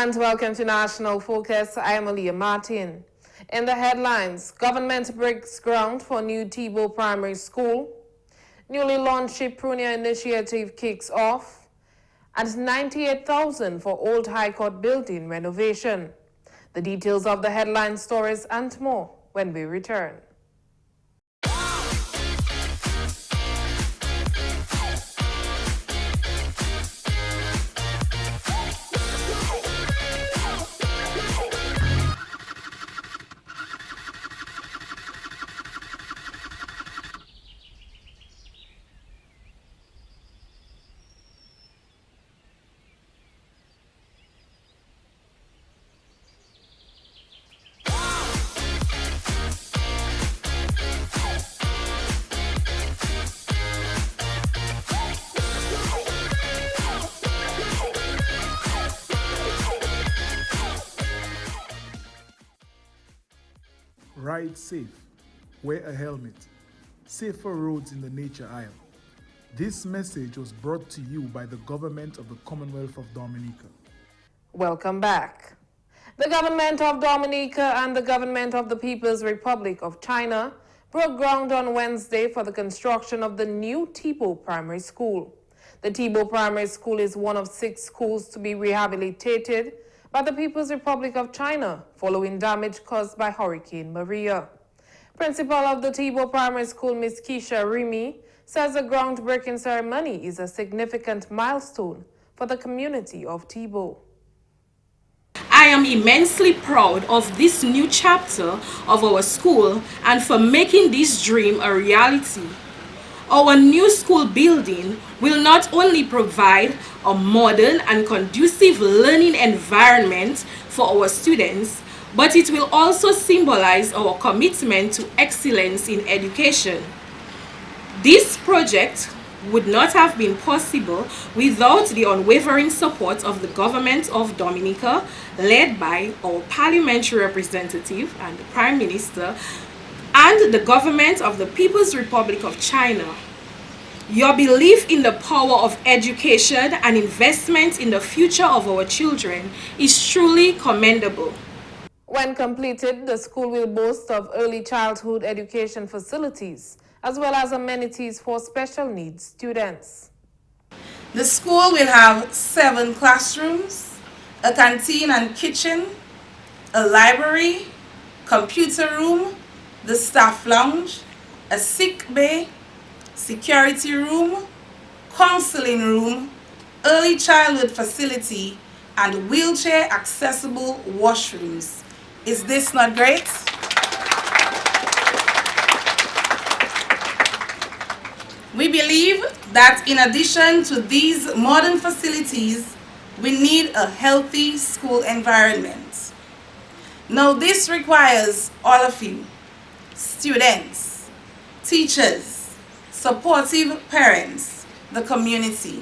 and welcome to National Focus. I am Aaliyah Martin. In the headlines, government breaks ground for new TIBO primary school. Newly launched She-Preneur initiative kicks off. And 98,000 for old High Court building renovation. The details of the headline stories and more when we return. Ride safe, wear a helmet, safer roads in the nature aisle. This message was brought to you by the government of the Commonwealth of Dominica. Welcome back. The government of Dominica and the government of the People's Republic of China broke ground on Wednesday for the construction of the new TIBO primary school. The TIBO primary school is one of 6 schools to be rehabilitated by the People's Republic of China following damage caused by Hurricane Maria. Principal of the TIBO primary school, Ms. Keisha Remy, says the groundbreaking ceremony is a significant milestone for the community of TIBO. I am immensely proud of this new chapter of our school and for making this dream a reality. Our new school building will not only provide a modern and conducive learning environment for our students, but it will also symbolize our commitment to excellence in education. This project would not have been possible without the unwavering support of the government of Dominica, led by our parliamentary representative and the Prime Minister, and the government of the People's Republic of China. Your belief in the power of education and investment in the future of our children is truly commendable. When completed, the school will boast of early childhood education facilities, as well as amenities for special needs students. The school will have 7 classrooms, a canteen and kitchen, a library, computer room, the staff lounge, a sick bay, security room, counseling room, early childhood facility, and wheelchair accessible washrooms. Is this not great? We believe that in addition to these modern facilities, we need a healthy school environment. Now this requires all of you, students, teachers, supportive parents, the community.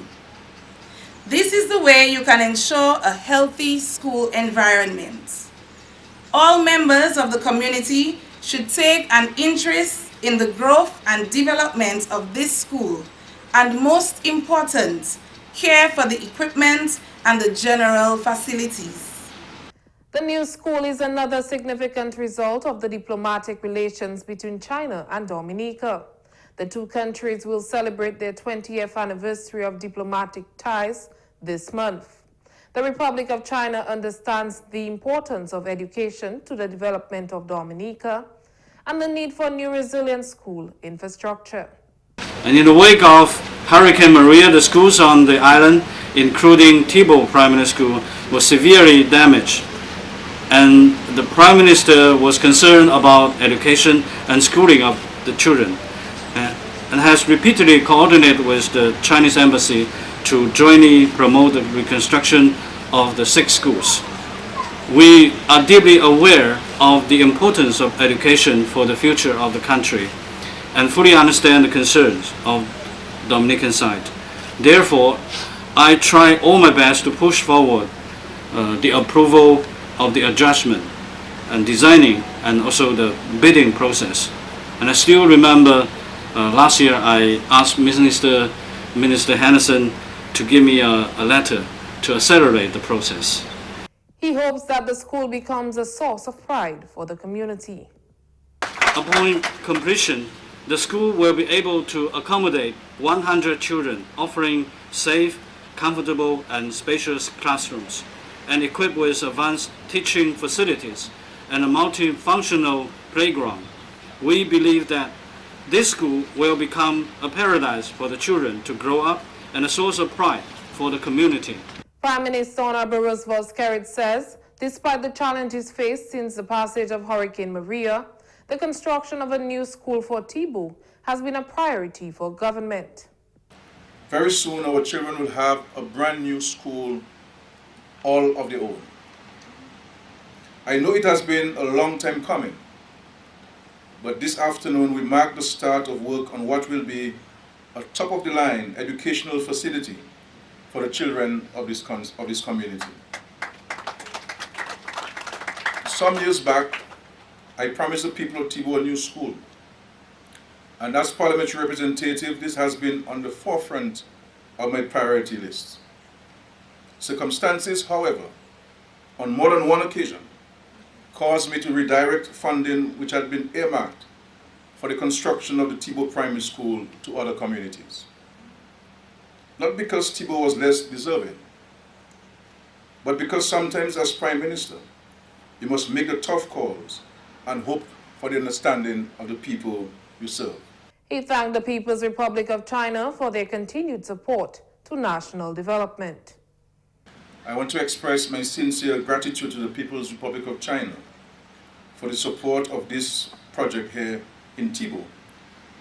This is the way you can ensure a healthy school environment. All members of the community should take an interest in the growth and development of this school, and most important, care for the equipment and the general facilities. The new school is another significant result of the diplomatic relations between China and Dominica. The 2 countries will celebrate their 20th anniversary of diplomatic ties this month. The Republic of China understands the importance of education to the development of Dominica and the need for new resilient school infrastructure. And in the wake of Hurricane Maria, the schools on the island, including TIBO Primary School, were severely damaged. And the Prime Minister was concerned about education and schooling of the children, and has repeatedly coordinated with the Chinese Embassy to jointly promote the reconstruction of the 6 schools. We are deeply aware of the importance of education for the future of the country and fully understand the concerns of the Dominican side. Therefore, I try all my best to push forward the approval of the adjustment and designing and also the bidding process. And I still remember last year I asked Minister Henderson to give me a letter to accelerate the process. He hopes that the school becomes a source of pride for the community. Upon completion, the school will be able to accommodate 100 children, offering safe, comfortable, and spacious classrooms, and equipped with advanced teaching facilities and a multifunctional playground. We believe that this school will become a paradise for the children to grow up and a source of pride for the community. Prime Minister Honorable Roosevelt Skerrit says, despite the challenges faced since the passage of Hurricane Maria, the construction of a new school for TIBO has been a priority for government. Very soon our children will have a brand new school all of their own. I know it has been a long time coming, but this afternoon we mark the start of work on what will be a top-of-the-line educational facility for the children of this community. Some years back, I promised the people of TIBO a new school. And as parliamentary representative, this has been on the forefront of my priority list. Circumstances, however, on more than one occasion, caused me to redirect funding which had been earmarked for the construction of the TIBO primary school to other communities. Not because TIBO was less deserving, but because sometimes as Prime Minister, you must make the tough calls and hope for the understanding of the people you serve. He thanked the People's Republic of China for their continued support to national development. I want to express my sincere gratitude to the People's Republic of China for the support of this project here in TIBO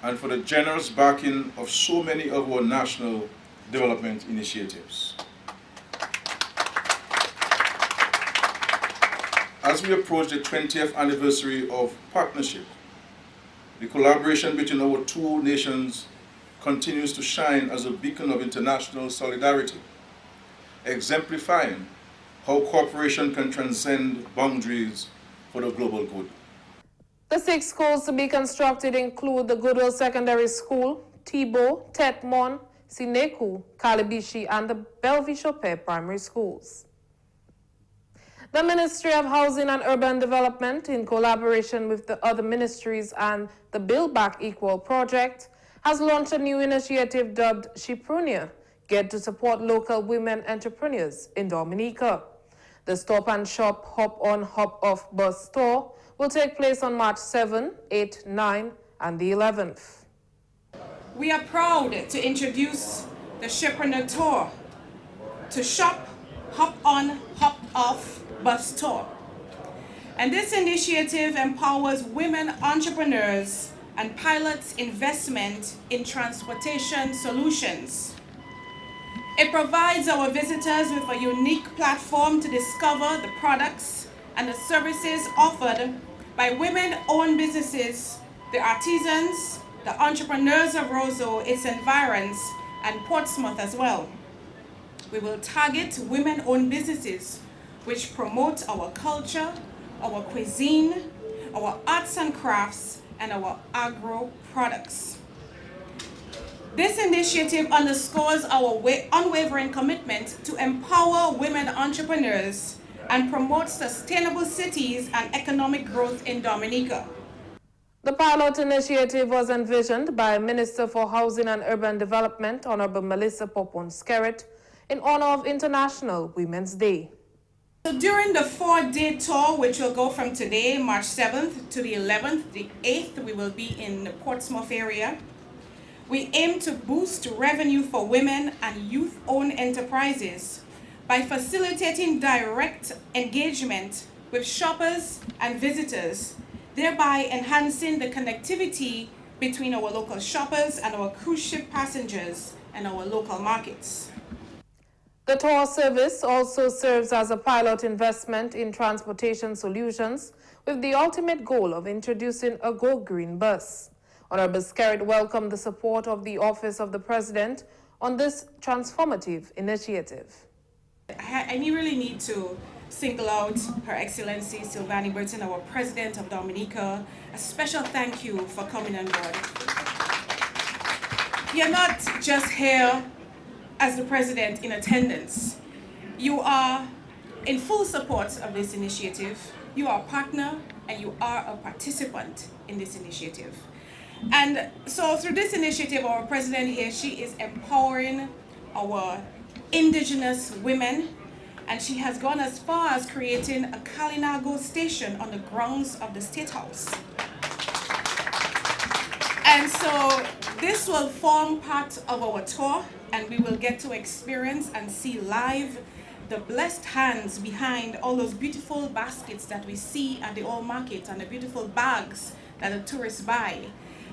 and for the generous backing of so many of our national development initiatives. As we approach the 20th anniversary of partnership, the collaboration between our two nations continues to shine as a beacon of international solidarity, exemplifying how cooperation can transcend boundaries for the global good. The 6 schools to be constructed include the Goodwill Secondary School, TIBO, Tetmon, Sineku, Kalibishi, and the Bellevue-Chopin Primary Schools. The Ministry of Housing and Urban Development, in collaboration with the other ministries and the Build Back Equal project, has launched a new initiative dubbed She-Preneur, geared to support local women entrepreneurs in Dominica. The Stop and Shop Hop On Hop Off bus tour will take place on March 7, 8, 9, and the 11th. We are proud to introduce the She-Preneur tour to shop, hop on, hop off bus tour. And this initiative empowers women entrepreneurs and pilots investment in transportation solutions. It provides our visitors with a unique platform to discover the products and the services offered by women-owned businesses, the artisans, the entrepreneurs of Roseau, its environs, and Portsmouth as well. We will target women-owned businesses which promote our culture, our cuisine, our arts and crafts, and our agro products. This initiative underscores our unwavering commitment to empower women entrepreneurs and promote sustainable cities and economic growth in Dominica. The pilot initiative was envisioned by Minister for Housing and Urban Development, Honorable Melissa Popon-Skerrit, in honor of International Women's Day. So during the 4-day tour, which will go from today, March 7th, to the 11th, the 8th, we will be in the Portsmouth area. We aim to boost revenue for women and youth-owned enterprises by facilitating direct engagement with shoppers and visitors, thereby enhancing the connectivity between our local shoppers and our cruise ship passengers and our local markets. The tour service also serves as a pilot investment in transportation solutions with the ultimate goal of introducing a Go Green bus. Honorable Skerrit welcomed the support of the Office of the President on this transformative initiative. I really need to single out Her Excellency Sylvanie Burton, our President of Dominica. A special thank you for coming on board. You're not just here as the President in attendance. You are in full support of this initiative. You are a partner and you are a participant in this initiative. And so through this initiative, our president here, she is empowering our indigenous women, and she has gone as far as creating a Kalinago station on the grounds of the State House. And so this will form part of our tour, and we will get to experience and see live the blessed hands behind all those beautiful baskets that we see at the old market and the beautiful bags that the tourists buy.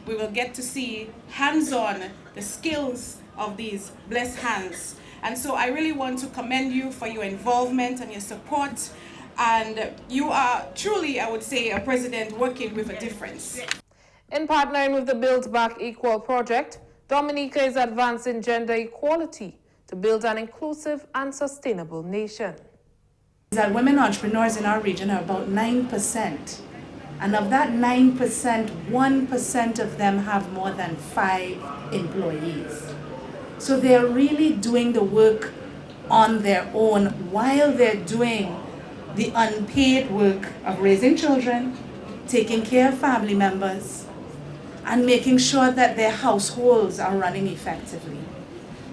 We will get to see hands-on the skills of these blessed hands. And so I really want to commend you for your involvement and your support. And you are truly, I would say, a president working with a difference. In partnering with the Build Back Equal project, Dominica is advancing gender equality to build an inclusive and sustainable nation. That women entrepreneurs in our region are about 9%. And of that 9%, 1% of them have more than 5 employees. So they're really doing the work on their own while they're doing the unpaid work of raising children, taking care of family members, and making sure that their households are running effectively.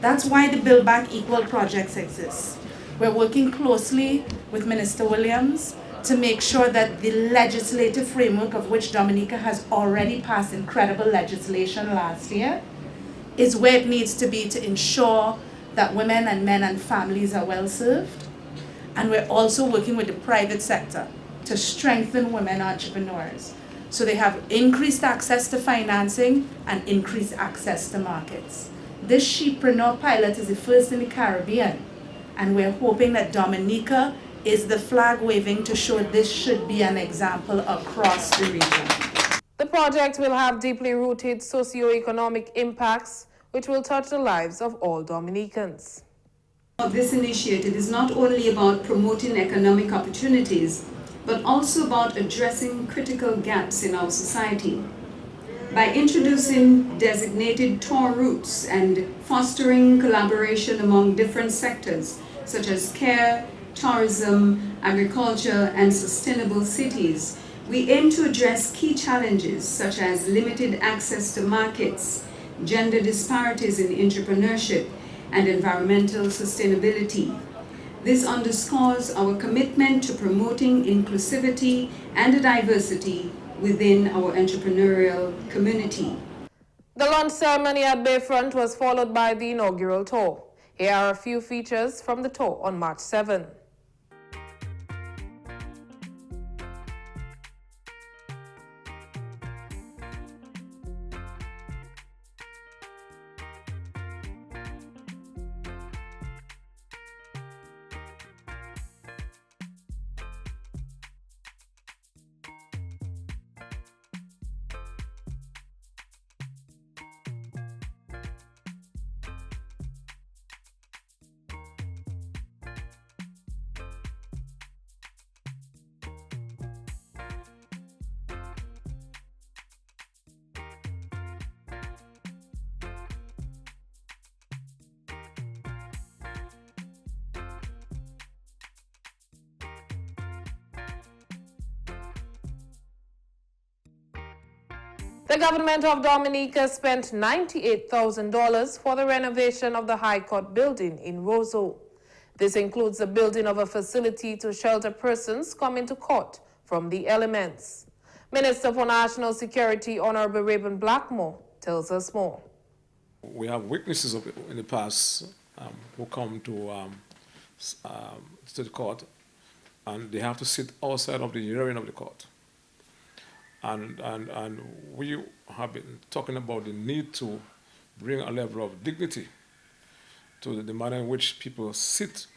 That's why the Build Back Equal projects exist. We're working closely with Minister Williams to make sure that the legislative framework, of which Dominica has already passed incredible legislation last year, is where it needs to be to ensure that women and men and families are well served. And we're also working with the private sector to strengthen women entrepreneurs so they have increased access to financing and increased access to markets. This She-Preneur pilot is the first in the Caribbean, and we're hoping that Dominica is the flag waving to show this should be an example across the region. The project will have deeply rooted socio-economic impacts which will touch the lives of all Dominicans. This initiative is not only about promoting economic opportunities, but also about addressing critical gaps in our society. By introducing designated tour routes and fostering collaboration among different sectors, such as care, tourism, agriculture, and sustainable cities, we aim to address key challenges such as limited access to markets, gender disparities in entrepreneurship, and environmental sustainability. This underscores our commitment to promoting inclusivity and diversity within our entrepreneurial community. The launch ceremony at Bayfront was followed by the inaugural tour. Here are a few features from the tour on March 7. The government of Dominica spent $98,000 for the renovation of the High Court building in Roseau. This includes the building of a facility to shelter persons coming to court from the elements. Minister for National Security, Honorable Rayburn Blackmore, tells us more. We have witnesses in the past who come to the court, and they have to sit outside of the hearing of the court. And we have been talking about the need to bring a level of dignity to the manner in which people sit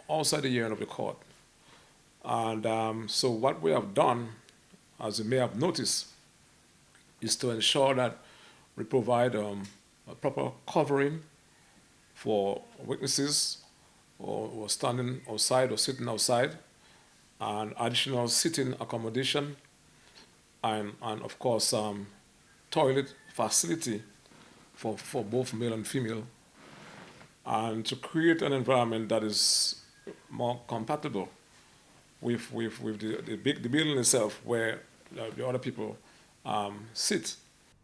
outside the hearing of the court. And so what we have done, as you may have noticed, is to ensure that we provide a proper covering for witnesses who are standing outside or sitting outside, and additional sitting accommodation, and of course toilet facility for both male and female, and to create an environment that is more compatible with the building itself where the other people sit.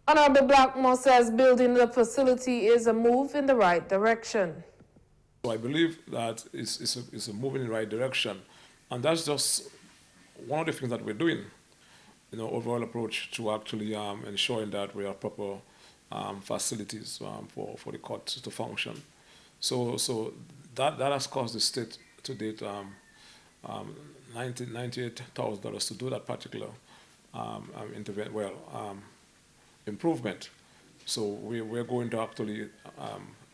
Honorable Blackmore says building the facility is a move in the right direction. So I believe that it's a move in the right direction, and that's just one of the things that we're doing, overall approach to actually ensuring that we have proper facilities for the court to function. So that has cost the state to date $98,000 to do that particular improvement. So we're going to actually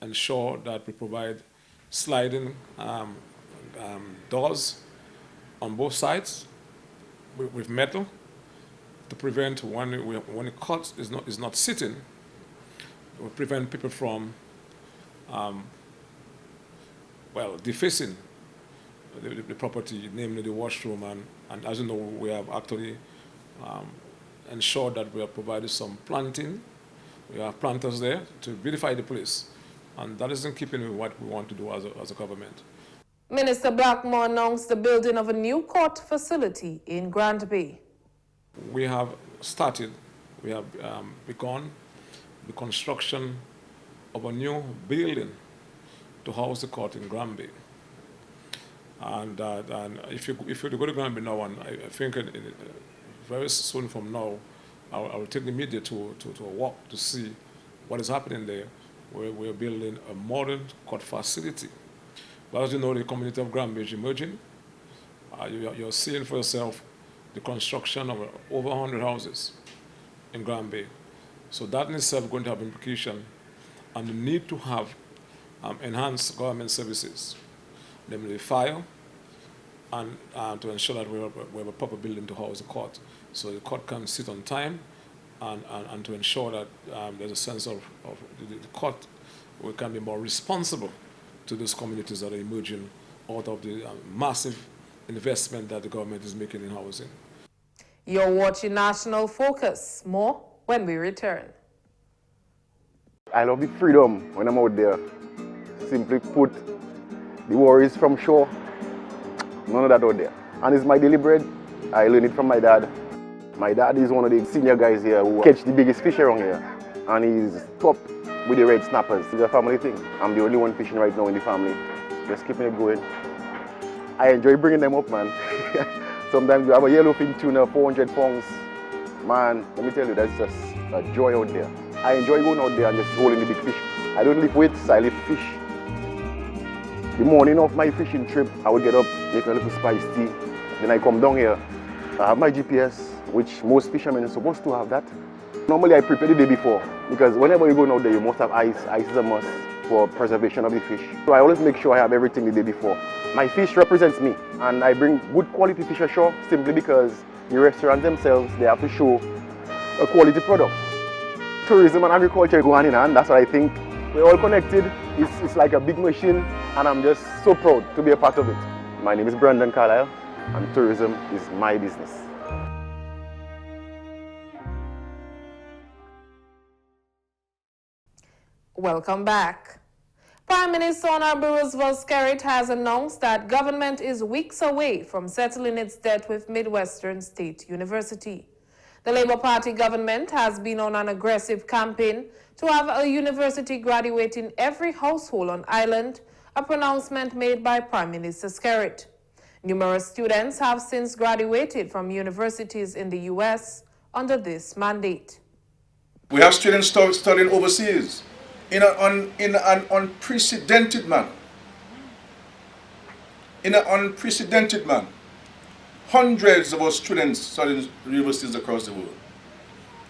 ensure that we provide sliding doors on both sides with metal to prevent when the court is not sitting, we prevent people from defacing the property, namely the washroom, and as you know, we have actually ensured that we have provided some planting. We have planters there to beautify the place, and that is in keeping with what we want to do as a government. Minister Blackmore announced the building of a new court facility in Grant Bay. We have begun the construction of a new building to house the court in Grant Bay. And if you go to Grant Bay now, and I think very soon from now, I will take the media to a walk to see what is happening there. We're building a modern court facility. But as you know, the community of Grant Bay is emerging. You're seeing for yourself the construction of over 100 houses in Grant Bay. So that in itself is going to have implication on the need to have enhanced government services, namely fire, and to ensure that we have a proper building to house the court, so the court can sit on time, and to ensure that there's a sense of the court we can be more responsible to those communities that are emerging out of the massive investment that the government is making in housing. You're watching National Focus. More when we return. I love the freedom when I'm out there. Simply put, the worries from shore, none of that out there. And it's my daily bread. I learned it from my dad. My dad is one of the senior guys here who catch the biggest fish around here. And he's top with the red snappers. It's a family thing. I'm the only one fishing right now in the family. Just keeping it going. I enjoy bringing them up, man. Sometimes we have a yellowfin tuna, 400 pounds. Man, let me tell you, that's just a joy out there. I enjoy going out there and just holding the big fish. I don't lift weights, I lift fish. The morning of my fishing trip, I would get up, make a little spice tea. Then I come down here. I have my GPS, which most fishermen are supposed to have that. Normally I prepare the day before, because whenever you go out there, you must have ice. Ice is a must for preservation of the fish. So I always make sure I have everything the day before. My fish represents me, and I bring good quality fish ashore simply because the restaurants themselves, they have to show a quality product. Tourism and agriculture go hand in hand. That's what I think. We're all connected. It's like a big machine, and I'm just so proud to be a part of it. My name is Brandon Carlisle, and tourism is my business. Welcome back. Prime Minister Honorable Roosevelt Skerrit has announced that government is weeks away from settling its debt with Midwestern State University. The Labour Party government has been on an aggressive campaign to have a university graduate in every household on island, a pronouncement made by Prime Minister Skerrit. Numerous students have since graduated from universities in the U.S. under this mandate. We have students studying overseas in an unprecedented manner. In an unprecedented manner. Hundreds of our students studying universities across the world.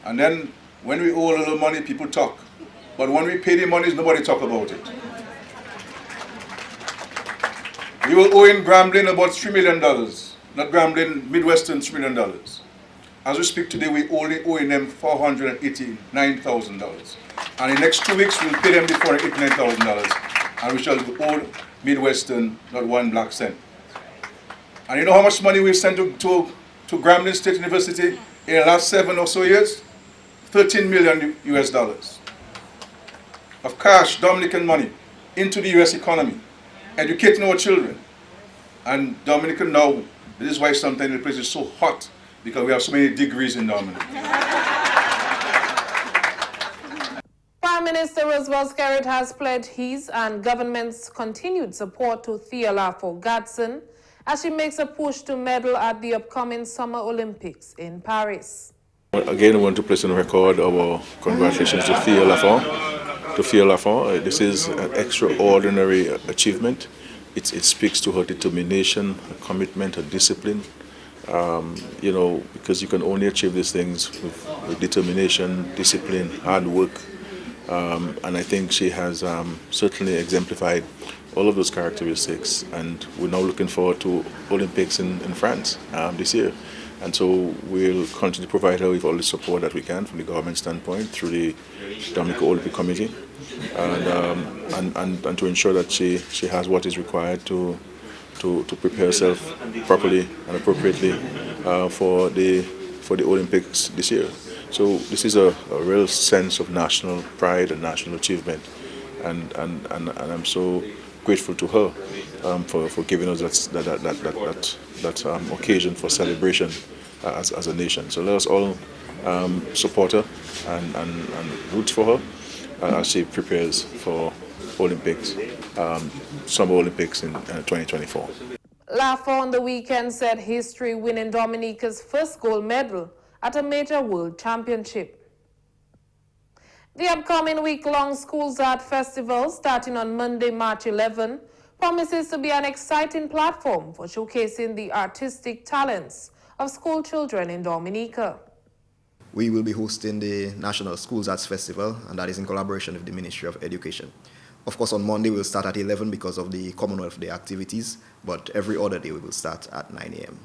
And then when we owe a little money, people talk. But when we pay the money, nobody talk about it. We will owe in Grambling about $3 million. Not Grambling, Midwestern $3 million. As we speak today, we only owe them $489,000. And in the next 2 weeks, we'll pay them the $489,000. And we shall owe Midwestern not one black cent. And you know how much money we've sent to Grambling State University in the last 7 or so years? $13 million US of cash, Dominican money, into the US economy, educating our children. And Dominica now, this is why sometimes the place is so hot, because we have so many degrees in Dominica. Prime Minister Roosevelt Skerrit has pledged his and government's continued support to Aaliyah Martin as she makes a push to medal at the upcoming Summer Olympics in Paris. Again, I want to place on record our congratulations to Aaliyah. This is an extraordinary achievement. It speaks to her determination, her commitment, her discipline. Because you can only achieve these things with determination, discipline, hard work. And I think she has certainly exemplified all of those characteristics. And we're now looking forward to Olympics in France this year. And so we'll continue to provide her with all the support that we can from the government standpoint through the Dominica Olympic Committee, and to ensure that she has what is required to prepare herself properly and appropriately for the Olympics this year. So this is a real sense of national pride and national achievement, and I'm so grateful to her for giving us that occasion for celebration as a nation. So let us all support her and root for her as she prepares for Olympics, Summer Olympics in 2024. Lafont on the weekend set history, winning Dominica's first gold medal at a major world championship. The upcoming week-long Schools Art Festival, starting on Monday, March 11, promises to be an exciting platform for showcasing the artistic talents of school children in Dominica. We will be hosting the National Schools Arts Festival, and that is in collaboration with the Ministry of Education. Of course, on Monday we'll start at 11 because of the Commonwealth Day activities, but every other day we will start at 9 a.m.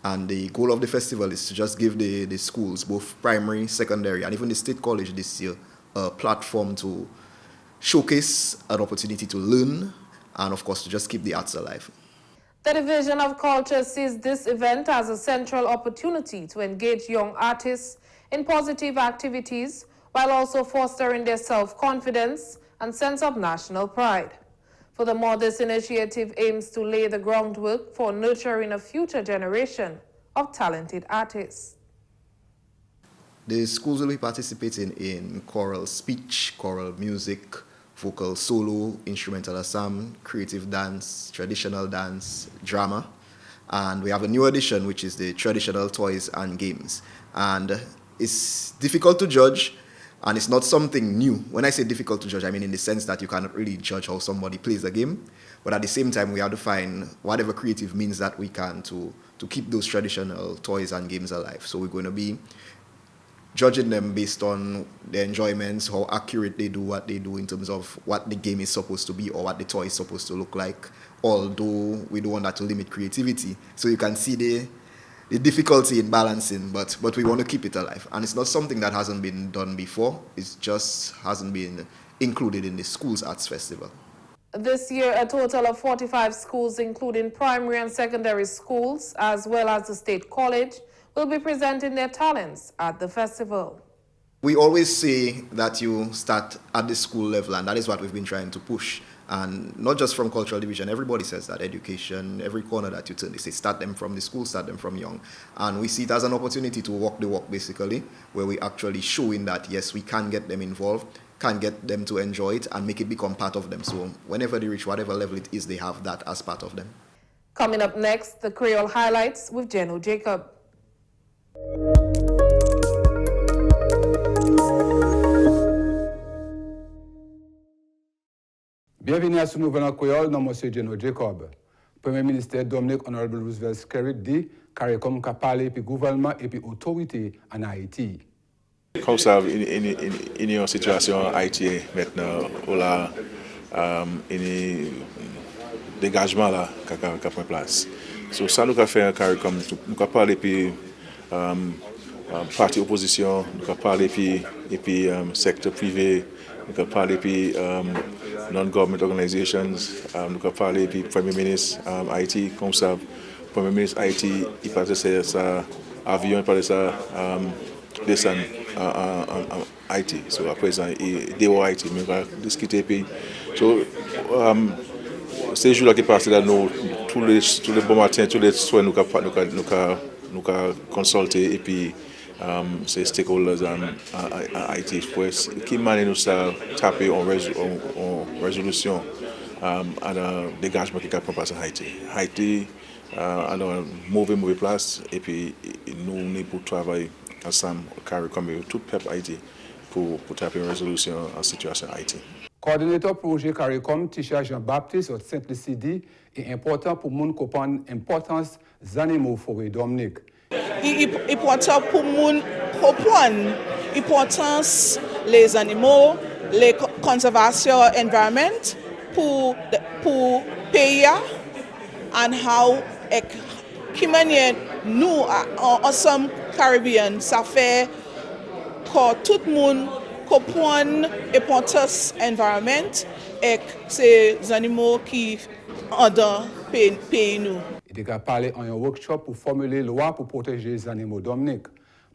And the goal of the festival is to just give the schools, both primary, secondary, and even the state college this year, a platform to showcase an opportunity to learn and, of course, to just keep the arts alive. The Division of Culture sees this event as a central opportunity to engage young artists in positive activities while also fostering their self-confidence and sense of national pride. Furthermore, this initiative aims to lay the groundwork for nurturing a future generation of talented artists. The schools will be participating in choral speech, choral music, vocal solo, instrumental ensemble, creative dance, traditional dance, drama. And we have a new addition, which is the traditional toys and games. And it's difficult to judge, and it's not something new. When I say difficult to judge, I mean in the sense that you cannot really judge how somebody plays a game. But at the same time, we have to find whatever creative means that we can to keep those traditional toys and games alive. So we're going to be judging them based on their enjoyments, how accurate they do what they do in terms of what the game is supposed to be or what the toy is supposed to look like, although we don't want that to limit creativity. So you can see the difficulty in balancing, but we want to keep it alive. And it's not something that hasn't been done before, it just hasn't been included in the Schools Arts Festival. This year, a total of 45 schools, including primary and secondary schools, as well as the State College, will be presenting their talents at the festival. We always say that you start at the school level, and that is what we've been trying to push. And not just from Cultural Division, everybody says that education, every corner that you turn, they say start them from the school, start them from young. And we see it as an opportunity to walk the walk, basically, where we actually showing that, yes, we can get them involved, can get them to enjoy it, and make it become part of them. So whenever they reach whatever level it is, they have that as part of them. Coming up next, the Creole Highlights with Jeno Jacob. Bienvenue à ce nouvel en créole, nom Monsieur Jeno Jacob. Premier ministre Dominique Honorable Roosevelt Skerrit dit carré comme qu'a parlé puis gouvernement et puis autorité en Haïti. Comme ça, in une situation Haïti maintenant, où là, une dégagement là, qu'a pris place. So ça nous a fait carré comme nous a parlé puis parti opposition, nous avons parlé et puis secteur privé, nous avons parlé puis non-government organizations, nous avons parlé puis Premier ministre Haïti, comme ça, Premier ministre Haïti, il parlait de ça avion, il parlait de ça descendre en Haïti. So à présent, il est en Haïti, mais on va discuter puis. So ces jours-là qui passent là, nous tous les bons matins, tous les soirs, nous consulter et puis ces stakeholders en IT qui mènent nous à taper en résolution à un dégagement qui est propre à Haïti. Haïti a une mauvaise place et puis nous pour travailler ensemble, carré comme tout le peuple Haïti pour taper une résolution en situation Haïti. Coordinateur projet CARICOM, Tisha Jean-Baptiste de Saint-Lucidie, est important pour nous comprendre l'importance des animaux forêts Dominique. Il est important pour nous comprendre l'importance des animaux, la conservation de l'environnement pour le pays et comment nous, ensemble Caribbean, ça fait que tout le monde comprendre l'importance de l'environnement et ces animaux qui sont dans le pays. Il a parlé en un workshop pour formuler une loi pour protéger les animaux Dominique.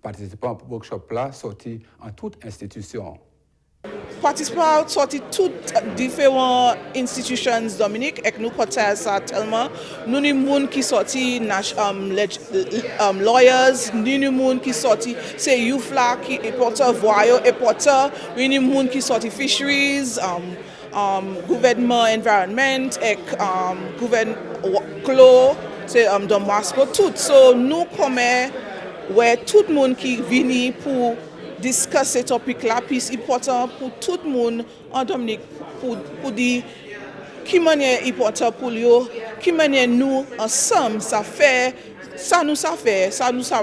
Participants au workshop là sortis en toute institution. Participants sortis toutes différentes institutions Dominique et nous côté ça tellement nous ni monde qui sorti lawyers ni monde qui sorti c'est youth là qui est porteur voyeur et porteur ni monde qui sorti fisheries gouvernement environment et gouvernement c'est dans Moscow tout so nous comme tout le monde qui vient pour discuter ce topic là puis c'est important pour tout le monde en Dominique pour dire qui manière important pour eux qui manière nous ensemble ça nous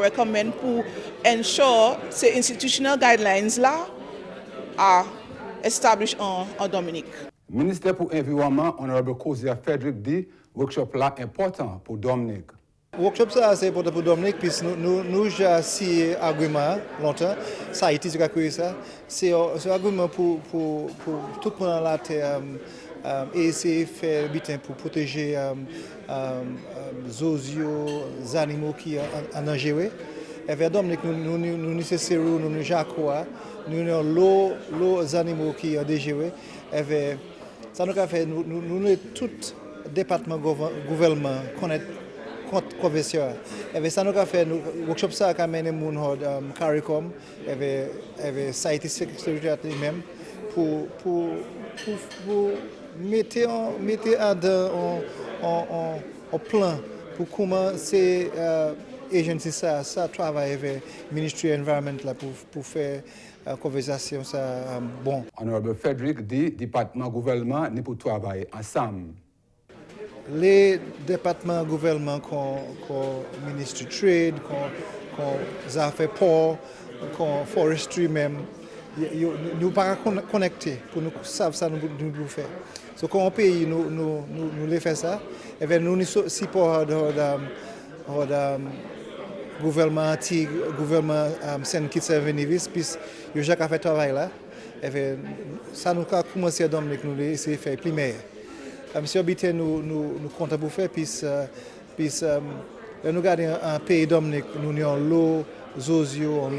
recommande pour ensure ces institutional guidelines là are established en Dominique. Ministère pour l'Environnement, Honorable Kozia Frederick dit, workshop là important pour Dominique. Workshop ça c'est important pour Dominique puisque nous j'ai si argument longtemps ça a été ça c'est un argument pour tout le monde là et essayer de faire bien pour protéger les animaux qui en danger. Et vers Dominique nous nécessaire nous jacois nous les animaux qui en danger et ça nous a fait nous tout département gouvernement connaître convention et ça nous a fait workshop ça qu'a mené mon CARICOM et site secrétaire même pour mettre en plan pour comment c'est agency ça travaille avec ministry environment là pour faire conversation ça bon. Honorable Frederick dit département gouvernement n'est pour travailler ensemble. Les départements gouvernement comme ministry trade comme affaires port comme forestry même nous pas connectés pour nous savoir ça nous faire. So comme pays nous les fait ça et bien nous support gouvernement Saint Kitts et Nevis puis il y a fait travail là et bien ça nous a commencé à Dominique nous essayer faire plus meilleur. Monsieur Bité nous comptons pour faire puis nous garder un pays Dominique nous avons l'eau zozio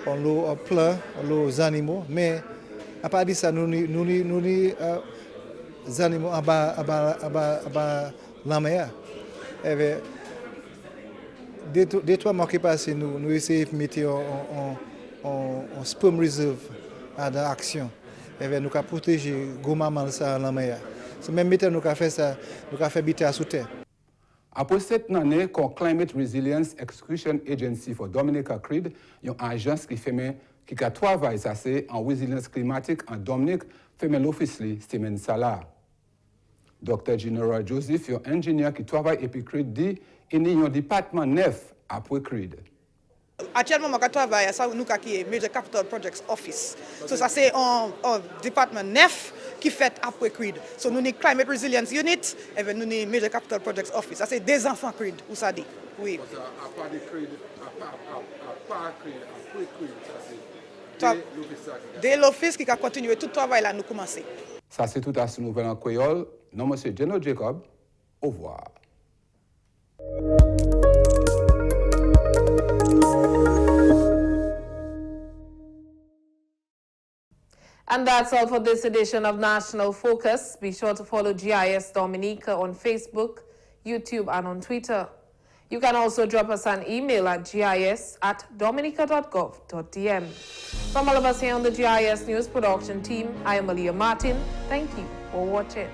on l'eau plein les animaux mais à part de ça nous animaux à bas la mer et bien des 3 mois qui passent nous essayons de mettre en sperm reserve à l'action et bien nous avons protégé gomaman ça la mer. Même si nous avons fait ça, nous avons fait habiter sous terre. Après cette année, comme Climate Resilience Execution Agency for Dominica CRID, une agence qui travaille en résilience climatique en Dominique, fait l'office semaine là. Dr. General Joseph, un ingénieur qui travaille et puis CRID dit qu'il y a un département neuf après CRID. Actuellement, je travaille à nous qui est Major Capital Projects Office. So, ça c'est un département neuf qui fait après CRID. So, nous avons Climate Resilience Unit et nous avons Major Capital Projects Office. Ça c'est des enfants CRID, où ça dit. Oui. À part CRID, après CRID, ça c'est dès l'office qui a continué tout le travail là, nous commencer. Ça c'est tout à ce nouvel en créole. Non, monsieur Geno Jacob. Au revoir. And that's all for this edition of National Focus. Be sure to follow GIS Dominica on Facebook, YouTube, and on Twitter. You can also drop us an email at gis@dominica.gov.dm. From all of us here on the GIS News Production team, I am Aaliyah Martin. Thank you for watching.